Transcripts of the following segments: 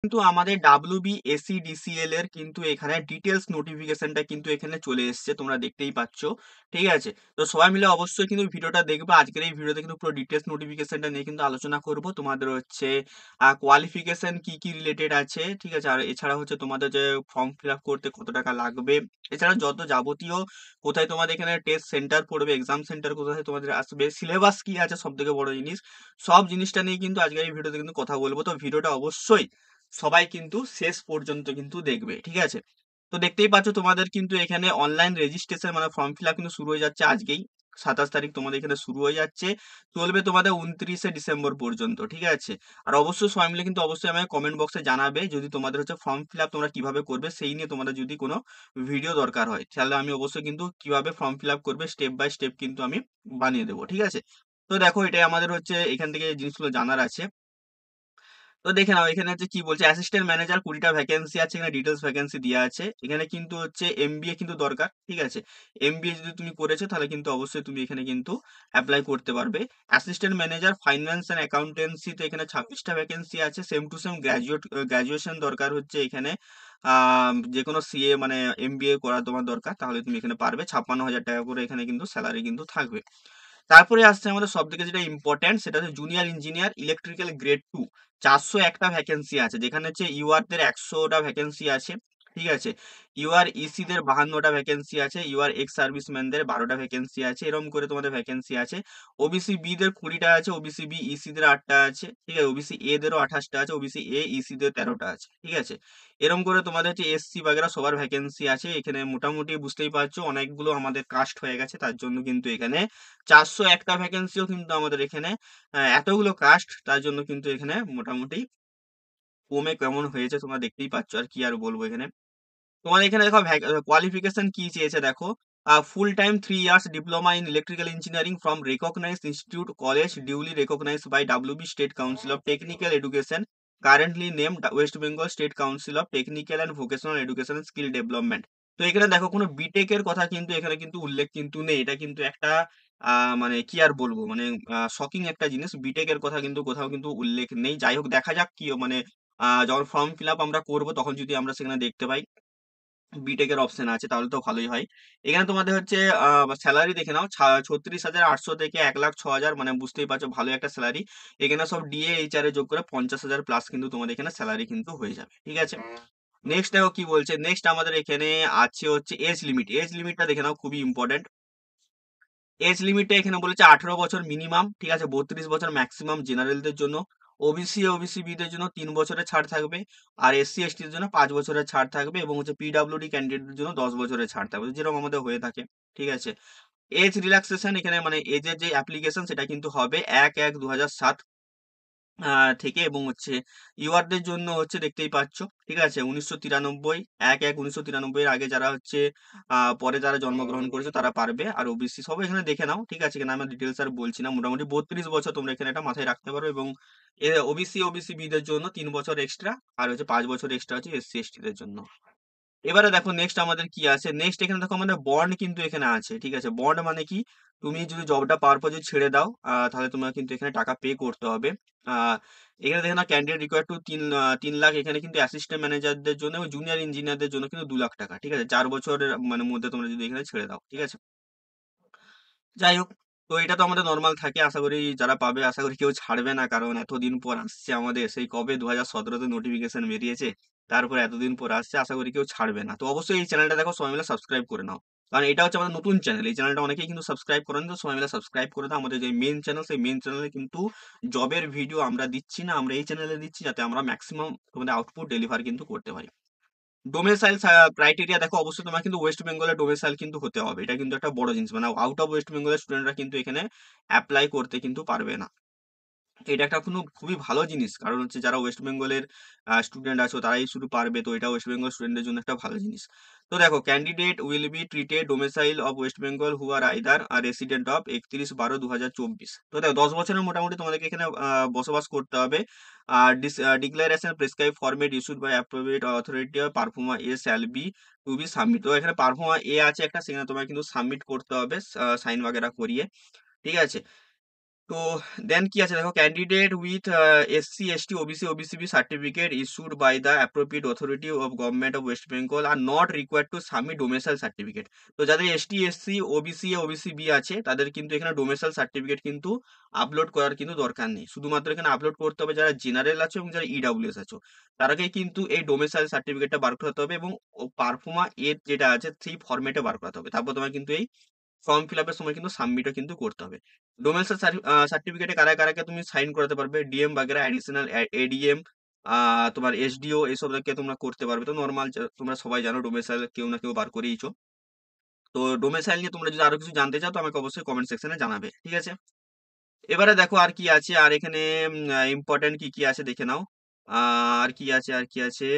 কিন্তু আমাদের WBSEDCL এর কিন্তু এখানে ডিটেলস নোটিফিকেশনটা কিন্তু এখানে চলে এসেছে, তোমরা দেখতেই পাচ্ছ। ঠিক আছে, তো সবাই মিলে অবশ্যই কিন্তু ভিডিওটা দেখবে। আজকের এই ভিডিওতে কিন্তু পুরো ডিটেলস নোটিফিকেশনটা নিয়ে কিন্তু আলোচনা করব। তোমাদের হচ্ছে কোয়ালিফিকেশন কি কি রিলেটেড আছে, ঠিক আছে, আর এছাড়া হচ্ছে তোমাদের যে ফর্ম ফিল আপ করতে কত টাকা লাগবে, এছাড়া যত যাবতীয় কোথায় তোমাদের এখানে টেস্ট সেন্টার পড়বে, এক্সাম সেন্টার কোথায় তোমাদের আসবে, সিলেবাস কি আছে, সব থেকে বড় জিনিস, সব জিনিসটা নিয়ে কিন্তু আজকের এই ভিডিওতে কিন্তু কথা বলবো। তো ভিডিওটা অবশ্যই সবাই কিন্তু শেষ পর্যন্ত কিন্তু দেখবে, ঠিক আছে। তো দেখতেই পাচ্ছ তোমাদের কিন্তু এখানে অনলাইন রেজিস্ট্রেশন মানে ফর্ম ফিল আপ কিন্তু শুরু হয়ে যাচ্ছে আজকেই। 27 তারিখ তোমাদের এখানে শুরু হয়ে যাচ্ছে, চলবে তোমাদের 29শে ডিসেম্বর পর্যন্ত, ঠিক আছে। আর অবশ্যই সবাই মিলে কিন্তু অবশ্যই আমাকে কমেন্ট বক্সে জানাবে যদি তোমাদের হচ্ছে ফর্ম ফিল আপ তোমরা কিভাবে করবে সেই নিয়ে তোমাদের যদি কোনো ভিডিও দরকার হয়, তাহলে আমি অবশ্যই কিন্তু কিভাবে ফর্ম ফিল আপ করবে স্টেপ বাই স্টেপ কিন্তু আমি বানিয়ে দেবো, ঠিক আছে। তো দেখো এটাই আমাদের হচ্ছে এখান থেকে জিনিসগুলো জানার আছে। তো দেখে নাও এখানে হচ্ছে কি বলছে, অ্যাসিস্ট্যান্ট ম্যানেজার 20টা ভ্যাকেন্সি আছে, এখানে ডিটেলস ভ্যাকেন্সি দেওয়া আছে। এখানে কিন্তু হচ্ছে এমবিএ কিন্তু দরকার, ঠিক আছে। এমবিএ যদি তুমি করেছো তাহলে কিন্তু অবশ্যই তুমি এখানে কিন্তু অ্যাপ্লাই করতে পারবে। অ্যাসিস্ট্যান্ট ম্যানেজার ফাইন্যান্স অ্যান্ড অ্যাকাউন্টেন্সিতে এখানে 26টা ভ্যাকেন্সি আছে, সেম টু সেম গ্রাজুয়েশন দরকার হচ্ছে এখানে। যে কোনো সিএ মানে এমবিএ করা তোমার দরকার, তাহলে তুমি এখানে পারবে। 56,000 টাকা করে এখানে কিন্তু স্যালারি কিন্তু থাকবে। তারপরে আসছে আমাদের সব থেকে যেটা ইম্পর্টেন্ট, সেটা হচ্ছে জুনিয়র ইঞ্জিনিয়ার ইলেকট্রিক্যাল গ্রেড 2। 401টা ভ্যাকেন্সি আছে, যেখানে হচ্ছে ইউআরদের 100টা ভ্যাকেন্সি আছে, ঠিক আছে। ইউআর ইসিদের 52টা ভ্যাকেন্সি আছে, ইউআর এক্স সার্ভিসম্যানদের 12টা ভ্যাকেন্সি আছে, এরকম করে তোমাদের ভ্যাকেন্সি আছে। ওবিসি বি দের 20টা আছে, ওবিসি বি ইসিদের 8টা আছে, ঠিক আছে। ওবিসি এ দেরও 28টা আছে, ওবিসি এ ইসিদের 13টা আছে, ঠিক আছে। এরকম করে তোমাদের হচ্ছে এসসি বাগেরা সবার ভ্যাকেন্সি আছে এখানে। মোটামুটি বুঝতেই পারছো অনেকগুলো আমাদের কাস্ট হয়ে গেছে, তার জন্য কিন্তু এখানে 401টা ভ্যাকেন্সিও কিন্তু আমাদের এখানে। এতগুলো কাস্ট, তার জন্য কিন্তু এখানে মোটামুটি কমে কেমন হয়েছে তোমরা দেখতেই পাচ্ছ, আর কি আর বলবো এখানে। তোমার এখানে দেখো কোয়ালিফিকেশন কি চেয়েছে দেখো, full time 3 years diploma in electrical engineering from recognised institute college duly recognised by WB state council of technical education, currently named West Bengal state council of technical and vocational education skill development. তো এখানে দেখো কোনো B Tech এর কথা কিন্তু এখানে কিন্তু উল্লেখ কিন্তু নেই। এটা কিন্তু একটা মানে কি আর বলবো, মানে শকিং একটা জিনিস, বিটেক এর কথা কিন্তু কোথাও কিন্তু উল্লেখ নেই। যাই হোক দেখা যাক কি মানে যখন ফর্ম ফিল আপ আমরা করবো তখন যদি আমরা সেখানে দেখতে পাই বিটেক এর অপশন আছে তাহলে তো ভালোই হয়। এখানে তোমাদের হচ্ছে স্যালারি দেখে নাও, 36,800 থেকে 1,06,000, মানে বুঝতেই পারছো ভালো একটা স্যালারি। এখানে সব ডিএ এইচআর এ যোগ করে 50,000 প্লাস কিন্তু তোমাদের এখানে স্যালারি কিন্তু হয়ে যাবে, ঠিক আছে। নেক্সট দেখো কি বলছে, নেক্সট আমাদের এখানে আছে হচ্ছে এজ লিমিট। এজ লিমিটটা দেখে নাও, খুবই ইম্পর্টেন্ট। এজ লিমিটটা এখানে বলেছে 18 বছর মিনিমাম, ঠিক আছে, 32 বছর ম্যাক্সিমাম জেনারেলদের জন্য। ওবিসি ওবিসি বিদের জন্য 3 বছরের ছাড় থাকবে, আর এসসি এসটির জন্য 5 বছরের ছাড় থাকবে, এবং হচ্ছে পিডাব্লিউডি ক্যান্ডিডেটের জন্য 10 বছরের ছাড় থাকবে, যেরকম আমাদের হয়ে থাকে, ঠিক আছে। এজ রিল্যাক্সেশন এখানে মানে এজের যে অ্যাপ্লিকেশন সেটা কিন্তু হবে 1/1/2007 থেকে, এবং হচ্ছে ইউআরদের জন্য হচ্ছে দেখতেই পাচ্ছ, ঠিক আছে, 1993, 1/1/1993 এর আগে যারা হচ্ছে পরে যারা জন্মগ্রহণ করেছে তারা পারবে। আর ওবিসি সব এখানে দেখে নাও, ঠিক আছে, এখানে আমি ডিটেলস আর বলছি না। মোটামুটি 32 বছর তোমরা এখানে এটা মাথায় রাখতে পারো, এবং ওবিসি ওবিসি বিদের জন্য 3 বছর এক্সট্রা, আর হচ্ছে 5 বছর এক্সট্রা হচ্ছে এসসি এসটি দের জন্য। এবারে দেখো নেক্সট আমাদের কি আছে, নেক্সট এখানে দেখো আমাদের বন্ড কিন্তু এখানে আছে, ঠিক আছে। বন্ড মানে কি, তুমি যদি জবটা পাওয়ার পর যদি ছেড়ে দাও তাহলে তোমার কিন্তু এখানে টাকা পে করতে হবে। আহ, এখানে দেখে না, ক্যান্ডিডেট রিকোয়ার টু 3 লাখ এখানে কিন্তু অ্যাসিস্ট্যান্ট ম্যানেজারদের জন্য এবং জুনিয়র ইঞ্জিনিয়ারদের জন্য কিন্তু 2 লাখ টাকা, ঠিক আছে, 4 বছরের মানে মধ্যে তোমরা যদি এখানে ছেড়ে দাও, ঠিক আছে। যাই হোক, তো এটা তো আমাদের নর্মাল থাকে, আশা করি যারা পাবে আশা করি কেউ ছাড়বে না, কারণ এতদিন পর আসছে আমাদের, সেই কবে 2017-তে নোটিফিকেশন বেরিয়েছে, তারপর এতদিন পর আসছে, আশা করি কেউ ছাড়বে না। তো অবশ্যই এই চ্যানেলটা দেখো সবাই মিলে সাবস্ক্রাইব করে নাও, কারণ এটা হচ্ছে আমাদের নতুন চ্যানেল। এই চ্যানেলটা অনেকেই কিন্তু সাবস্ক্রাইব করেন, তো সবাই মিলে সাবস্ক্রাইব করে দাও। আমাদের যে মেন চ্যানেল, সেই মেন চ্যানেলে কিন্তু জবের ভিডিও আমরা দিচ্ছি না, আমরা এই চ্যানেলে দিচ্ছি যাতে আমরা ম্যাক্সিমাম তোমাদের আউটপুট ডেলিভার কিন্তু করতে পারি। ডোমেসাইল ক্রাইটেরিয়া দেখো, অবশ্যই তোমার কিন্তু ওয়েস্ট বেঙ্গলের ডোমেসাইল কিন্তু হতে হবে, এটা কিন্তু একটা বড় জিনিস, মানে আউট অফ ওয়েস্ট বেঙ্গলের স্টুডেন্টরা কিন্তু এখানে অ্যাপ্লাই করতে কিন্তু পারবে না। এটা একটা কোনো খুবই ভালো জিনিস, কারণ হচ্ছে যারা ওয়েস্ট বেঙ্গলের স্টুডেন্ট আছো তারাই শুধু পারবে, তো এটা ওয়েস্ট বেঙ্গল স্টুডেন্টের জন্য একটা ভালো জিনিস। তো দেখো, candidate will be treated domicile of West Bengal who are either are resident of 31/12/2024। তো দেখো 10 বছরের মোটামুটি তোমাদেরকে এখানে বসবাস করতে হবে। আর declaration prescribe format issued by appropriate authority of proforma A shall be to be submit. তো এখানে পারফর্মা এ আছে একটা, সেখানে তোমার কিন্তু সাবমিট করতে হবে সাইন বাগেরা করিয়ে, ঠিক আছে। তো দেন কি আছে দেখো, candidate with SC ST OBC OBCB certificate issued by the appropriate authority of government of West Bengal are not required to submit domicile certificate. তো যাদের এসটি এসসি ওবিসি ওবিসিবি আছে তাদের কিন্তু এখানে ডোমেসাইল সার্টিফিকেট কিন্তু আপলোড করার কিন্তু দরকার নেই, শুধুমাত্র এখানে আপলোড করতে হবে যারা জেনারেল আছে এবং যারা ইডাব্লিউএস আছো তারাকেই কিন্তু এই ডোমেসাইল সার্টিফিকেটটা বার করতে হবে এবং পারফর্মা এর যেটা আছে সেই ফরম্যাটে বার করাতে হবে, তারপর তোমার কিন্তু এই ফর্ম ফিল আপের সময় কিন্তু সাবমিটও কিন্তু করতে হবে। ডোমেস্টাল সার্টিফিকেটে কারা কারাকে তুমি সাইন করাতে পারবে, ডিএম বাগেরা অ্যাডিশনাল এডিএম, তোমার এসডিও এইসবকে তোমরা করতে পারবে। তো নর্মাল তোমরা সবাই জানো ডোমেসাইল কেউ না কেউ বার করেইছো। তো ডোমেসাইল নিয়ে তোমরা যদি আরো কিছু জানতে চাও তো আমাকে অবশ্যই কমেন্ট সেকশনে জানাবে, ঠিক আছে। এবারে দেখো আর কি আছে, আর এখানে ইম্পর্টেন্ট কি কি আছে দেখে নাও। আর কি আছে আর কি আছে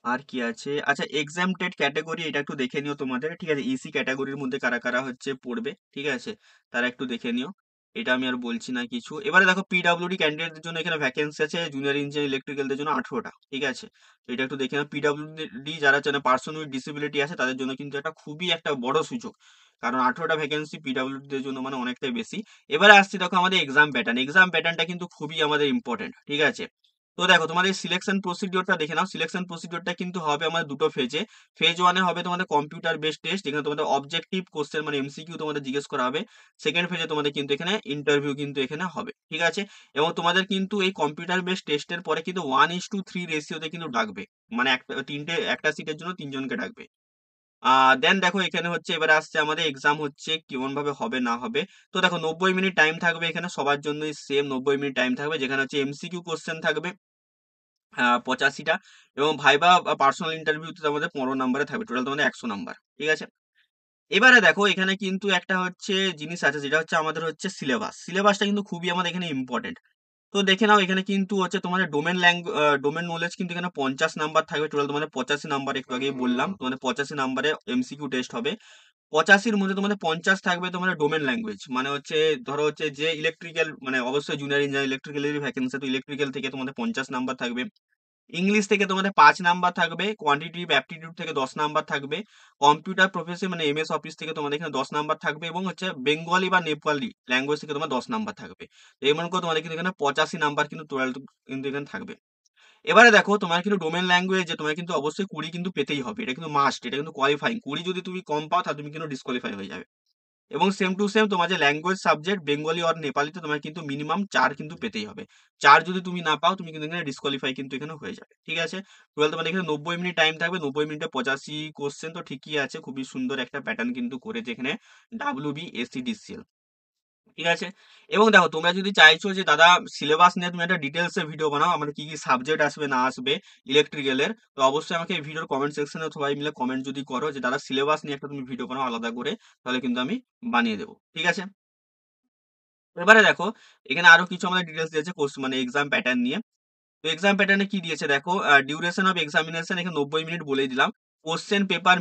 আর কি আছে, আচ্ছা এক্সামটেড ক্যাটাগরি এটা একটু দেখে নিও তোমাদের, ঠিক আছে। ইসি ক্যাটাগরির মধ্যে কারা কারা হচ্ছে পড়বে, ঠিক আছে, তারা একটু দেখে নিও। এটা আমি আর বলছি না কিছু। এবারে দেখো পিডাব্লিউডি ক্যান্ডিডেটদের জন্য এখানে ভ্যাকেন্সি আছে জুনিয়র ইঞ্জিনিয়ার ইলেকট্রিক্যালদের জন্য 18টা, ঠিক আছে। তো এটা একটু দেখে নাও। পিডাব্লিউডি যারা জানে পার্সন উইথ ডিসেবিলিটি আছে তাদের জন্য কিন্তু এটা খুবই একটা বড় সুযোগ, কারণ 18টা ভ্যাকেন্সি পিডাব্লিউডি দের জন্য মানে অনেকটাই বেশি। এবারে আসছি দেখো আমাদের এক্সাম প্যাটার্নটা কিন্তু খুবই আমাদের ইম্পর্টেন্ট, ঠিক আছে। তো দেখো তোমাদের সিলেকশন প্রসিডিওরটা দেখে নাও। সিলেকশন প্রসিডিওরটা কিন্তু হবে আমাদের দুটো ফেজে। ফেজ ওয়ানে হবে তোমাদের কম্পিউটার বেসড টেস্ট, যেখানে তোমাদের অবজেক্টিভ কোশ্চেন মানে এমসিকিউ তোমাদের জিজ্ঞেস করা হবে। সেকেন্ড ফেজে তোমাদের কিন্তু এখানে ইন্টারভিউ কিন্তু এখানে হবে, ঠিক আছে। এবং তোমাদের কিন্তু এই কম্পিউটার বেসড টেস্টের পরে কিন্তু 1:3 রেশিওতে কিন্তু ডাকবে, মানে একটা সিটের জন্য তিনজনকে ডাকবে। দেন দেখো এখানে হচ্ছে এবারে আসছে আমাদের এক্সাম হচ্ছে কেমন ভাবে হবে না হবে। তো দেখো 90 মিনিট টাইম থাকবে এখানে সবার জন্যই সেম 90 মিনিট টাইম থাকবে, যেখানে হচ্ছে এমসিকিউ কোশ্চেন থাকবে 85টা, এবং ভাইবা পার্সোনাল ইন্টারভিউতে আমাদের 15 নম্বরে থাকবে, টোটাল তোমাদের 100 নাম্বার, ঠিক আছে। এবারে দেখো এখানে কিন্তু একটা হচ্ছে জিনিস আছে যেটা হচ্ছে আমাদের হচ্ছে সিলেবাসটা কিন্তু খুবই আমাদের এখানে ইম্পর্টেন্ট। তো দেখে নাও এখানে কিন্তু হচ্ছে তোমাদের ডোমেন নলেজ কিন্তু এখানে 50 নাম্বার থাকবে, টোটাল তোমাদের 85 নাম্বার, একটু আগেই বললাম তোমাদের 85 নাম্বারে এমসিকিউ টেস্ট হবে। 85-র মধ্যে তোমাদের 50 থাকবে তোমাদের ডোমেন ল্যাঙ্গুয়েজ, মানে হচ্ছে ধরো হচ্ছে যে ইলেকট্রিক্যাল মানে অবশ্যই জুনিয়র ইঞ্জিনিয়ার ইলেকট্রিক্যালেরই ভ্যাকেন্সি, তো ইলেকট্রিক্যাল থেকে তোমাদের 50 নাম্বার থাকবে। ইংলিশ থেকে তোমাদের 5 নাম্বার থাকবে, কোয়ান্টিটিভ অ্যাপটিটিউড থেকে 10 নাম্বার থাকবে, কম্পিউটার প্রফেশন মানে এমএস অফিস থেকে তোমাদের এখানে 10 নাম্বার থাকবে, এবং হচ্ছে বেঙ্গলি বা নেপালি ল্যাঙ্গুয়েজ থেকে তোমার 10 নাম্বার থাকবে। তো এমন করে তোমাদের কিন্তু এখানে 85 নাম্বার কিন্তু টোটাল কিন্তু এখানে থাকবে। এবারে দেখো তোমার কিন্তু ডোমেন ল্যাঙ্গুয়েজে তোমার কিন্তু অবশ্যই 20 কিন্তু পেতেই হবে, এটা কিন্তু মাস্ট, এটা কিন্তু কোয়ালিফাইং। 20 যদি তুমি কম পাও তাহলে তুমি কিন্তু ডিসকোয়ালিফাই হয়ে যাবে। এবং সেম টু সেম তোমার যে ল্যাঙ্গুয়েজ সাবজেক্ট বেঙ্গলি আর নেপালিতে তোমার কিন্তু মিনিমাম 4 কিন্তু পেতেই হবে। 4 যদি তুমি না পাও তুমি কিন্তু এখানে ডিসকোয়ালিফাই কিন্তু এখানে হয়ে যাবে, ঠিক আছে। টুয়েলভ তোমাদের এখানে 90 মিনিট টাইম থাকবে, 90 মিনিটে 85 কোশ্চেন, তো ঠিকই আছে, খুবই সুন্দর একটা প্যাটার্ন কিন্তু করেছে এখানে WBSCDCL, ঠিক আছে। এবং দেখো তোমরা যদি চাইছো যে দাদা সিলেবাস নিয়ে তুমি একটা ডিটেলস এর ভিডিও বানাও, আমাদের কি কি সাবজেক্ট আসবে না আসবে ইলেকট্রিক্যালের, তো অবশ্যই আমাকে এই ভিডিওর কমেন্ট সেকশনে সবাই মিলে কমেন্ট যদি করো যে দাদা সিলেবাস নিয়ে একটা তুমি ভিডিও বানাও আলাদা করে, তাহলে কিন্তু আমি বানিয়ে দেবো, ঠিক আছে। এবারে দেখো এখানে আরো কিছু আমাদের ডিটেলস দিয়েছে কোর্স মানে এক্সাম প্যাটার্ন নিয়ে। তো এক্সাম প্যাটার্নে কি দিয়েছে দেখো, ডিউরেশন অফ এক্সামিনেশন এখানে 90 মিনিট বলেই দিলাম। কোশ্চেন পেপার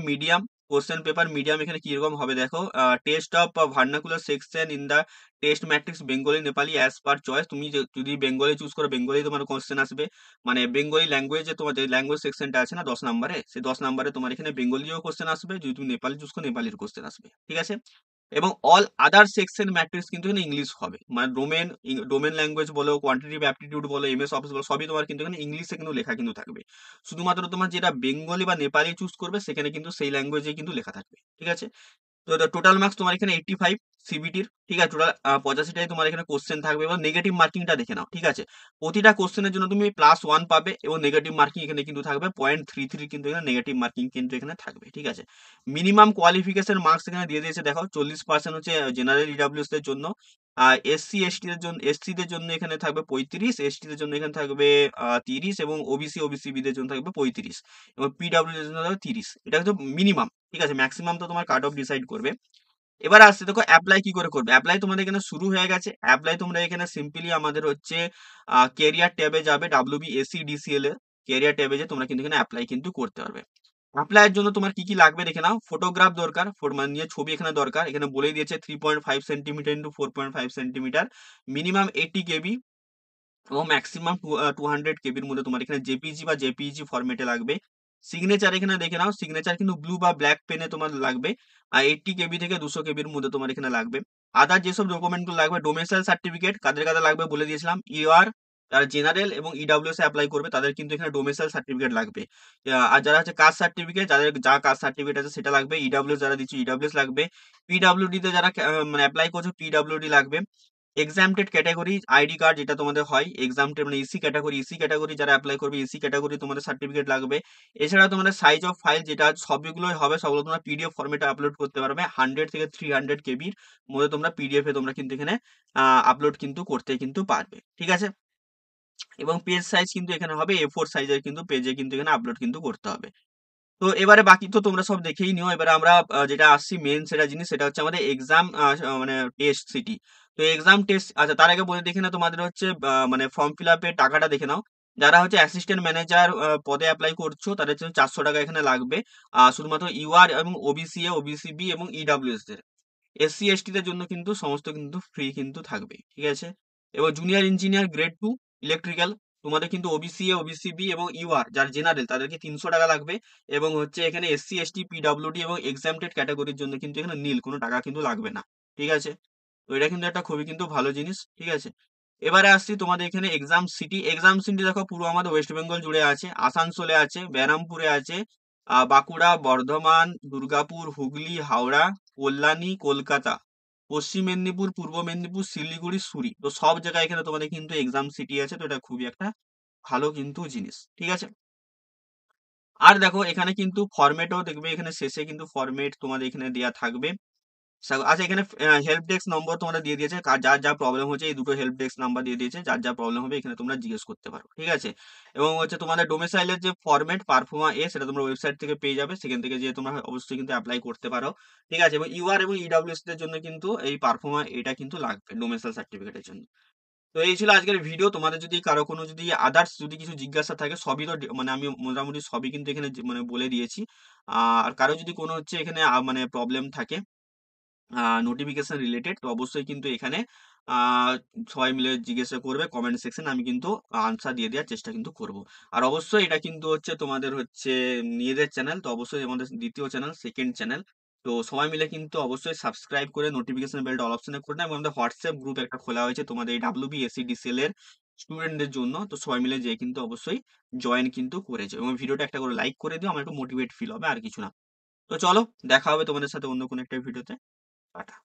মিডিয়াম এখানে কিরকম হবে দেখো, test of vernacular section in the test matrix Bengali Nepali as per choice. তুমি যদি বেঙ্গলি চুজ করো বেঙ্গলি তোমার কোশ্চেন আসবে, মানে বেঙ্গলি ল্যাঙ্গুয়েজে তোমার যে ল্যাঙ্গুয়েজ সেকশনটা আছে না 10 নাম্বারে, সেই 10 নাম্বারে তোমার এখানে বেঙ্গলিও কোশ্চেন আসবে, যদি তুমি নেপালি চুজ করো নেপালির কোশ্চেন আসবে, ঠিক আছে। এবং অল আদার সেকশন ম্যাট্রিক্স কিন্তু এখানে ইংলিশ হবে, মানে ডোমেন ল্যাঙ্গুয়েজ বলো, কোয়ান্টিটিভ অ্যাপটিটিউড বলো, এমএস অফিস বলো, সবই তোমার কিন্তু এখানে ইংলিশে কিন্তু লেখা কিন্তু থাকবে। শুধুমাত্র তোমার যেটা বেঙ্গলি বা নেপালি চুজ করবে সেখানে কিন্তু সেই ল্যাঙ্গুয়েজে কিন্তু লেখা থাকবে, ঠিক আছে। তো টোটাল মার্কস তোমার এখানে 85 সিবিটির, ঠিক আছে। টোটাল 85টাই তোমার এখানে কোশ্চেন থাকবে, এবং নেগেটিভ মার্কিংটা দেখে নাও, ঠিক আছে। প্রতিটা কোশ্চেনের জন্য তুমি +1 পাবে, এবং নেগেটিভ মার্কিং এখানে কিন্তু থাকবে 0.33 কিন্তু এখানে নেগেটিভ মার্কিং কিন্তু এখানে থাকবে, ঠিক আছে। মিনিমাম কোয়ালিফিকেশন মার্কস এখানে দিয়ে দিয়েছে দেখো, 40% হচ্ছে জেনারেল ইডাব্লিউএস দের জন্য, আর এসসি দের জন্য এখানে থাকবে 35, এসটি দের জন্য এখানে থাকবে 30, এবং ওবিসি দের জন্য থাকবে 35, এবং পিডাব্লিউ দের জন্য থাকবে 30। এটা কিন্তু মিনিমাম, ঠিক আছে। ম্যাক্সিমাম তো তোমার কাট অফ ডিসাইড করবে। এবার আসছে দেখো অ্যাপ্লাই কি করে করবে। অ্যাপ্লাই তোমাদের এখানে শুরু হয়ে গেছে। অ্যাপ্লাই তোমরা এখানে সিম্পলি আমাদের হচ্ছে কেরিয়ার ট্যাবে যাবে, WBSCDCL এর কেরিয়ার ট্যাবে যে তোমরা কিন্তু এখানে অ্যাপ্লাই কিন্তু করতে পারবে। অ্যাপ্লাইয়ের জন্য তোমার কি কি লাগবে দেখে নাও। ফটোগ্রাফ দরকার, মানে নিয়ে ছবি এখানে দরকার, এখানে বলেই দিয়েছে 3.5 centimetre into 4.5 centimetre, minimum 80 KB, এবং ম্যাক্সিমাম 200 কেবির মধ্যে তোমার এখানে জেপিজি বা জেপিইজি ফরম্যাটে লাগবে। সিগনেচার এখানে দেখে নাও, সিগনেচার কিন্তু ব্লু বা ব্ল্যাক পেনে তোমার লাগবে, আর 80 কেবি থেকে 200 কেবির মধ্যে তোমার এখানে লাগবে। আদার যেসব ডকুমেন্ট গুলো লাগবে, ডোমেসাইল সার্টিফিকেট কাদের কাদের লাগবে বলে দিয়েছিলাম। ইউআর, যারা জেনারেল এবং ইডব্লিউএস এ অ্যাপ্লাই করবে তাদের কিন্তু এখানে ডোমেসাইল সার্টিফিকেট লাগবে। আর যারা হচ্ছে কাস্ট সার্টিফিকেট, যাদের যা কাস্ট সার্টিফিকেট আছে সেটা লাগবে। ইডব্লিউএস যারা দিচ্ছে ইডব্লিউএস লাগবে। পিডব্লিউডি তে যারা মানে অ্যাপ্লাই করছো পিডব্লিউডি লাগবে। এক্সামটেড ক্যাটাগরি আইডি কার্ড যেটা তোমাদের হয়, এক্সামটেড মানে ইসি ক্যাটাগরি যারা অ্যাপ্লাই করবে ইসি ক্যাটাগরি তোমাদের সার্টিফিকেট লাগবে। এছাড়া তোমাদের সাইজ অফ ফাইল যেটা সবগুলোই হবে, সবগুলো তোমরা পিডিএফ ফরম্যাটে আপলোড করতে পারবে। 100 থেকে 300 কেবির মধ্যে তোমরা পিডিএফ এ তোমরা কিন্তু এখানে আপলোড কিন্তু করতে কিন্তু পারবে। ঠিক আছে? এবং পেজ সাইজ কিন্তু এখানে হবে A4 সাইজের কিন্তু পেজে কিন্তু এখানে আপলোড কিন্তু করতে হবে। তো এবারে বাকি তো তোমরা সব দেখেই নিও। এবারে আমরা যেটা আসছি মেন সেটা জিনিস, সেটা হচ্ছে আমাদের এক্সাম মানে টেস্ট সিটি। তো এক্সাম টেস্ট, আচ্ছা তার আগে বলে দেখে নাও তোমাদের হচ্ছে মানে ফর্ম ফিল আপের টাকাটা দেখে নাও। যারা হচ্ছে অ্যাসিস্ট্যান্ট ম্যানেজার পদে অ্যাপ্লাই করছো তাদের জন্য 400 টাকা এখানে লাগবে। শুধুমাত্র ইউআর এবং ওবিসি এ, ওবিসি বি এবং ইডব্লিউএস দের। এসসি এসটি দের জন্য কিন্তু সমস্ত কিন্তু ফ্রি কিন্তু থাকবে। ঠিক আছে? এবং জুনিয়র ইঞ্জিনিয়ার গ্রেড 2 ইলেকট্রিক্যাল, তোমাদের কিন্তু ওবিসি এ, ওবিসি বি এবং ইউআর যারা জেনারেল তাদেরকে 300 টাকা লাগবে। এবং হচ্ছে এখানে এসসি এসটি পিডব্লিউডি এবং এক্সামটেড ক্যাটাগরির জন্য কিন্তু এখানে নীল কোনো টাকা কিন্তু লাগবে না। ঠিক আছে? তো এটা কিন্তু একটা খুবই কিন্তু ভালো জিনিস। ঠিক আছে? এবারে আসছি তোমাদের এখানে এক্সাম সিটি। এক্সাম সিটি দেখো পুরো আমাদের ওয়েস্ট বেঙ্গল জুড়ে আছে। আসানসোলে আছে, ব্যারামপুরে আছে, বাঁকুড়া, বর্ধমান, দুর্গাপুর, হুগলি, হাওড়া, কল্যাণী, কলকাতা, পশ্চিম মেদিনীপুর, পূর্ব মেদিনীপুর, শিলিগুড়ি, সুরি। তো সব জায়গায় এখানে তোমাদের কিন্তু এক্সাম সিটি আছে। তো এটা খুবই একটা ভালো কিন্তু জিনিস। ঠিক আছে? আর দেখো এখানে কিন্তু ফরম্যাটও দেখবে, এখানে শেষে কিন্তু ফরম্যাট তোমাদের এখানে দেয়া থাকবে। আচ্ছা এখানে হেল্প ডেস্ক নম্বর তোমাদের দিয়ে দিয়েছে, যার যা প্রবলেম হচ্ছে এই দুটো হেল্প ডেস্ক নাম্বার দিয়ে দিয়েছে, যার যা প্রবলেম হবে এখানে তোমরা জিজ্ঞেস করতে পারো। ঠিক আছে? এবং হচ্ছে তোমাদের ডোমিসাইলের যে ফরম্যাট পারফর্মা এ, সেটা তোমরা ওয়েবসাইট থেকে পেয়ে যাবে, সেখান থেকে যে তোমরা অবশ্যই কিন্তু অ্যাপ্লাই করতে পারো। ঠিক আছে? এবং ইউআর এবং ইডব্লিউএস এর জন্য কিন্তু এই পারফর্মা এটা কিন্তু লাগবে ডোমিসাইল সার্টিফিকেটের জন্য। তো এই ছিল আজকের ভিডিও। তোমাদের যদি কারো কোনো যদি আদার্স যদি কিছু জিজ্ঞাসা থাকে সবই তো মানে আমি মোটামুটি সবই কিন্তু এখানে মানে বলে দিয়েছি। আর কারো যদি কোনো হচ্ছে এখানে মানে প্রবলেম থাকে নোটিফিকেশন রিলেটেড, তো অবশ্যই কিন্তু এখানে আহ, সবাই মিলে জিজ্ঞাসা করবে কমেন্ট সেকশন, আমি কিন্তু আনসার দিয়ে দেওয়ার চেষ্টা কিন্তু করব। আর অবশ্যই এটা কিন্তু হচ্ছে তোমাদের হচ্ছে নিজেদের চ্যানেল, তো অবশ্যই আমাদের দ্বিতীয় চ্যানেল, সেকেন্ড চ্যানেল। তো সবাই মিলে কিন্তু অবশ্যই সাবস্ক্রাইব করে নোটিফিকেশন বেলটা অল অপশনে করে নেয়। এবং আমাদের হোয়াটসঅ্যাপ গ্রুপ একটা খোলা হয়েছে তোমাদের এই ডাব্লিউবি এসি ডিসিএল এর স্টুডেন্টদের জন্য। তো সবাই মিলে যেয়ে কিন্তু অবশ্যই জয়েন কিন্তু করেছে, এবং ভিডিওটা একটা করে লাইক করে দিও, আমার একটু মোটিভেট ফিল হবে, আর কিছু না। তো চলো, দেখা হবে তোমাদের সাথে অন্য কোনো একটা ভিডিওতে। টাটা।